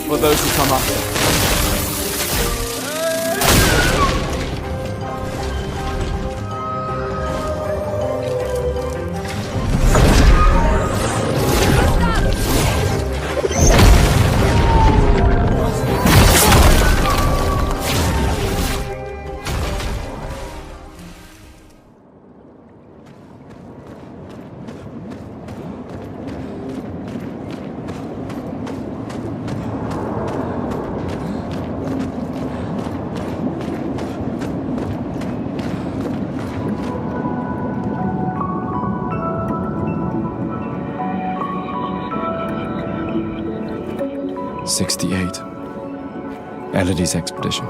For those who come after. '68. Elodie's expedition.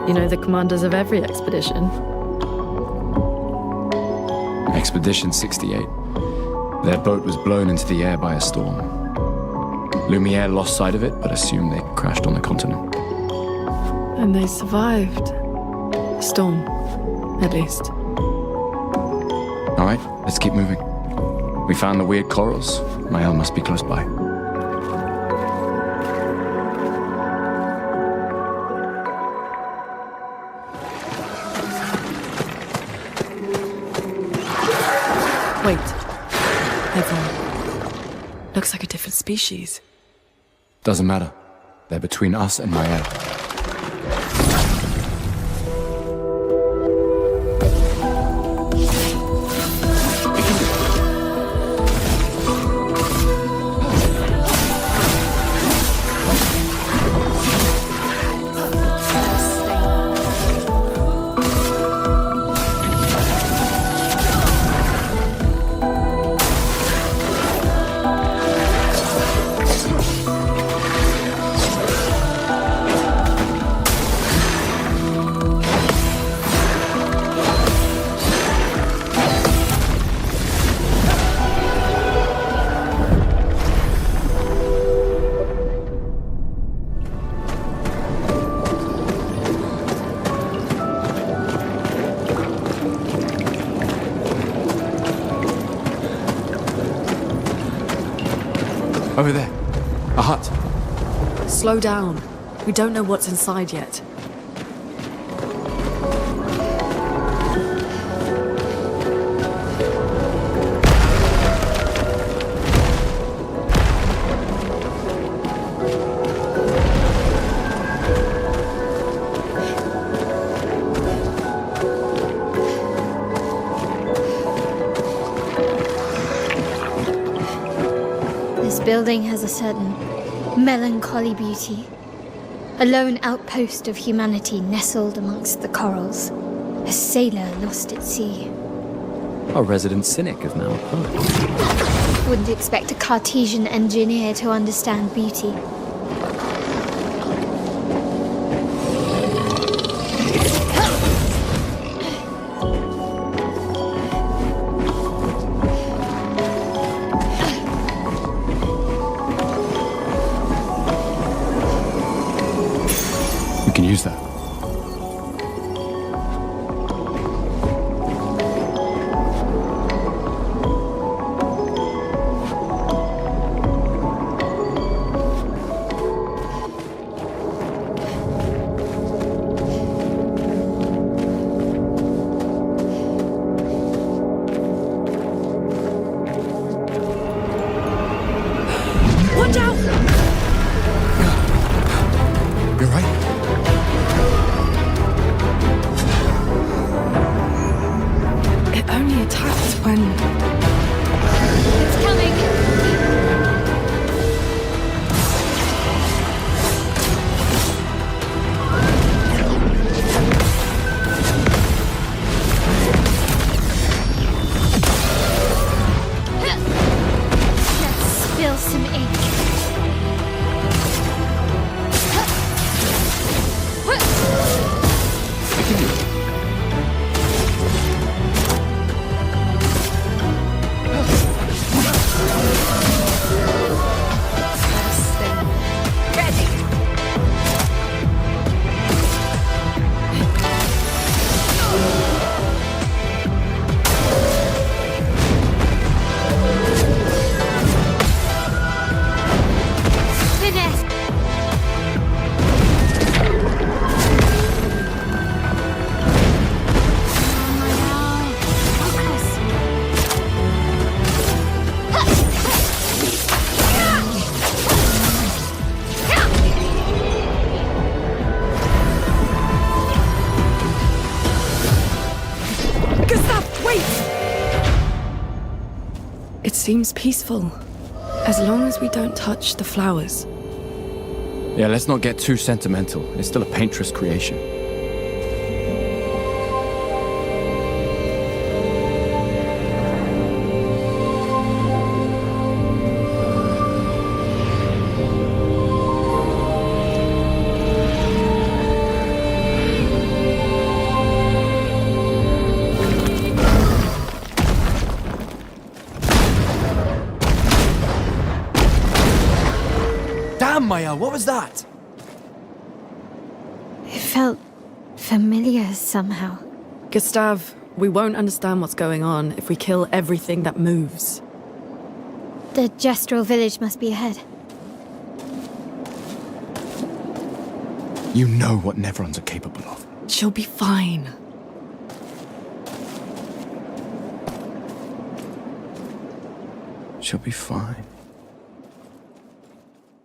You know the commanders of every expedition. Expedition 68. Their boat was blown into the air by a storm. Lumiere lost sight of it, but assumed they crashed on the continent. And they survived. The storm, at least. All right, let's keep moving. We found the weird corals. Mael must be close by. Wait. Everyone. Looks like a different species. Doesn't matter. They're between us and Mael. Over there. A hut. Slow down. We don't know what's inside yet. This building has a certain melancholy beauty. A lone outpost of humanity nestled amongst the corals. A sailor lost at sea. Our resident cynic is now a poet. Wouldn't expect a Cartesian engineer to understand beauty. We can use that. Watch out! You're right. It only attacks when... It's coming! Let's spill some ink. Finesse! Gustav, wait! It seems peaceful. As long as we don't touch the flowers. Yeah, let's not get too sentimental. It's still a painter's creation. Damn, Maya, what was that? It felt familiar somehow. Gustav, we won't understand what's going on if we kill everything that moves. The gestural village must be ahead. You know what Nevrons are capable of. She'll be fine. She'll be fine.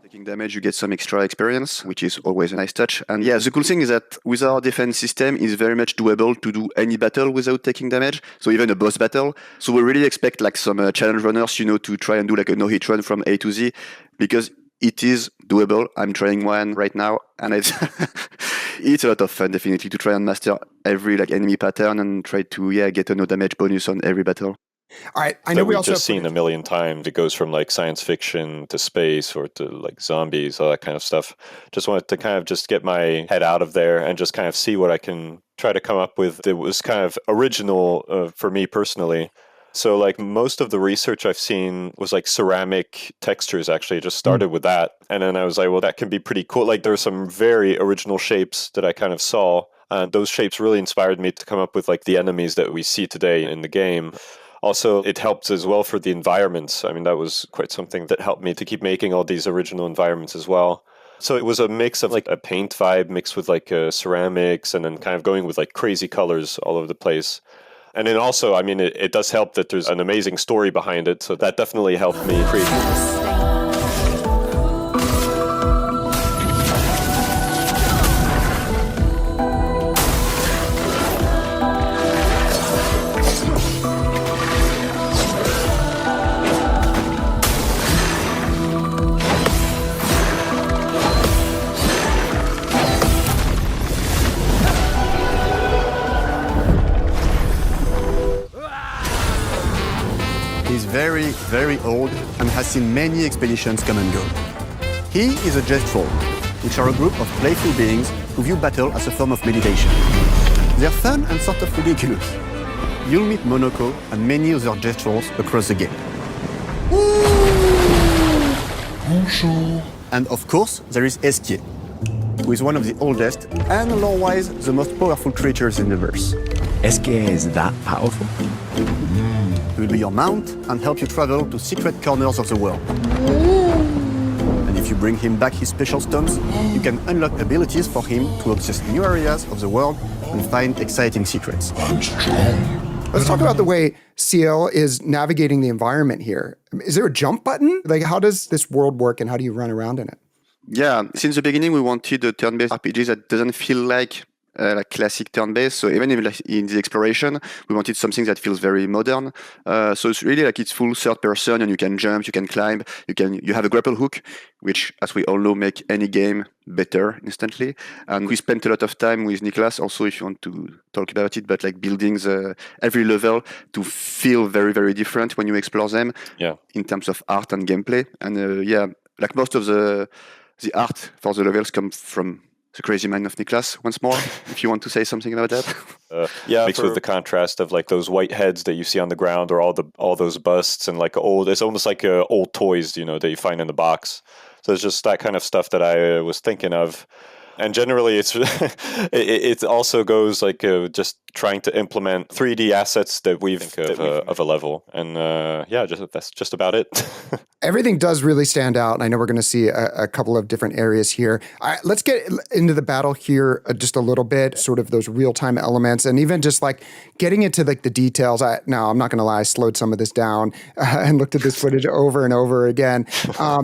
Taking damage, you get some extra experience, which is always a nice touch. And yeah, the cool thing is that with our defense system, it's very much doable to do any battle without taking damage. So even a boss battle. So we really expect like some challenge runners, to try and do like a no-hit run from A to Z, because it is doable. I'm trying one right now, and it's it's a lot of fun, definitely, to try and master every like enemy pattern and try to get a no damage bonus on every battle. All right, I know that we we've also just seen a million times. It goes from like science fiction to space or to like zombies, all that kind of stuff. Just wanted to kind of just get my head out of there and just kind of see what I can try to come up with. It was kind of original for me personally. So like most of the research I've seen was like ceramic textures, actually. I just started with that. And then I was like, well, that can be pretty cool. Like there's some very original shapes that I kind of saw. And those shapes really inspired me to come up with like the enemies that we see today in the game. Also, it helped as well for the environments. I mean, that was quite something that helped me to keep making all these original environments as well. So it was a mix of like a paint vibe mixed with like ceramics and then kind of going with like crazy colors all over the place. And then also, I mean, it does help that there's an amazing story behind it. So that definitely helped me create. very, very old and has seen many expeditions come and go. He is a Gestrol, which are a group of playful beings who view battle as a form of meditation. They're fun and sort of ridiculous. You'll meet Monoko and many other Gestrols across the game. Bonjour. And of course, there is Eskier, who is one of the oldest and lore-wise the most powerful creatures in the verse. Eskier is that powerful? He will be your mount and help you travel to secret corners of the world. And if you bring him back his special stones, you can unlock abilities for him to access new areas of the world and find exciting secrets. Let's talk about the way CL is navigating the environment here. Is there a jump button? Like, how does this world work and how do you run around in it? Yeah, since the beginning, we wanted a turn-based RPG that doesn't feel like classic turn-based. So even in the exploration, we wanted something that feels very modern. So it's really like it's full third person, and you can jump, you can climb, you have a grapple hook, which, as we all know, make any game better instantly. And we spent a lot of time with Niklas, also, if you want to talk about it, but like building every level to feel very, very different when you explore them. In terms of art and gameplay. And like most of the art for the levels come from the crazy mind of Niklas, once more, if you want to say something about that. Mixed with the contrast of like those white heads that you see on the ground, or all those busts, and like it's almost like old toys, that you find in the box. So it's just that kind of stuff that I was thinking of. And generally, it also goes like just trying to implement 3D assets that we've of a level, and that's just about it. Everything does really stand out, and I know we're going to see a couple of different areas here. Let's get into the battle here just a little bit, sort of those real-time elements, and even just like getting into like the details. Now, I'm not going to lie, I slowed some of this down and looked at this footage over and over again.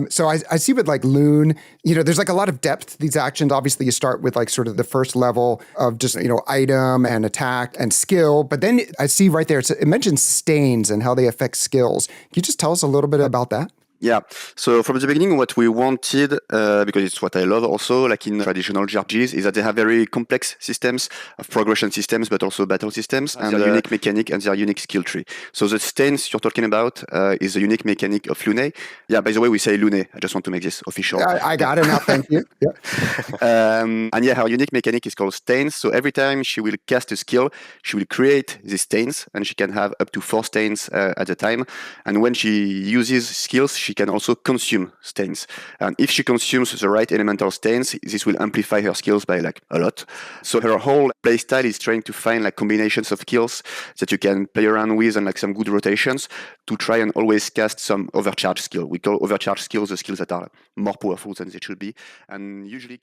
So I see with like Loon, there's like a lot of depth to these actions. Obviously, you start with like sort of the first level of just, item and attack and skill. But then I see right there, it mentions stains and how they affect skills. Can you just tell us a little bit about that? Yeah. So from the beginning, what we wanted, because it's what I love also, like in traditional JRPGs, is that they have very complex systems of progression systems, but also battle systems, and their unique mechanic and their unique skill tree. So the stains you're talking about is the unique mechanic of Lune. Yeah, by the way, we say Lune. I just want to make this official. I got it now, thank you. Yeah. Her unique mechanic is called stains. So every time she will cast a skill, she will create these stains, and she can have up to 4 stains at a time. And when she uses skills, she can also consume stains. And if she consumes the right elemental stains, this will amplify her skills by like a lot. So her whole playstyle is trying to find like combinations of skills that you can play around with and like some good rotations to try and always cast some overcharge skill. We call overcharge skills the skills that are more powerful than they should be. And usually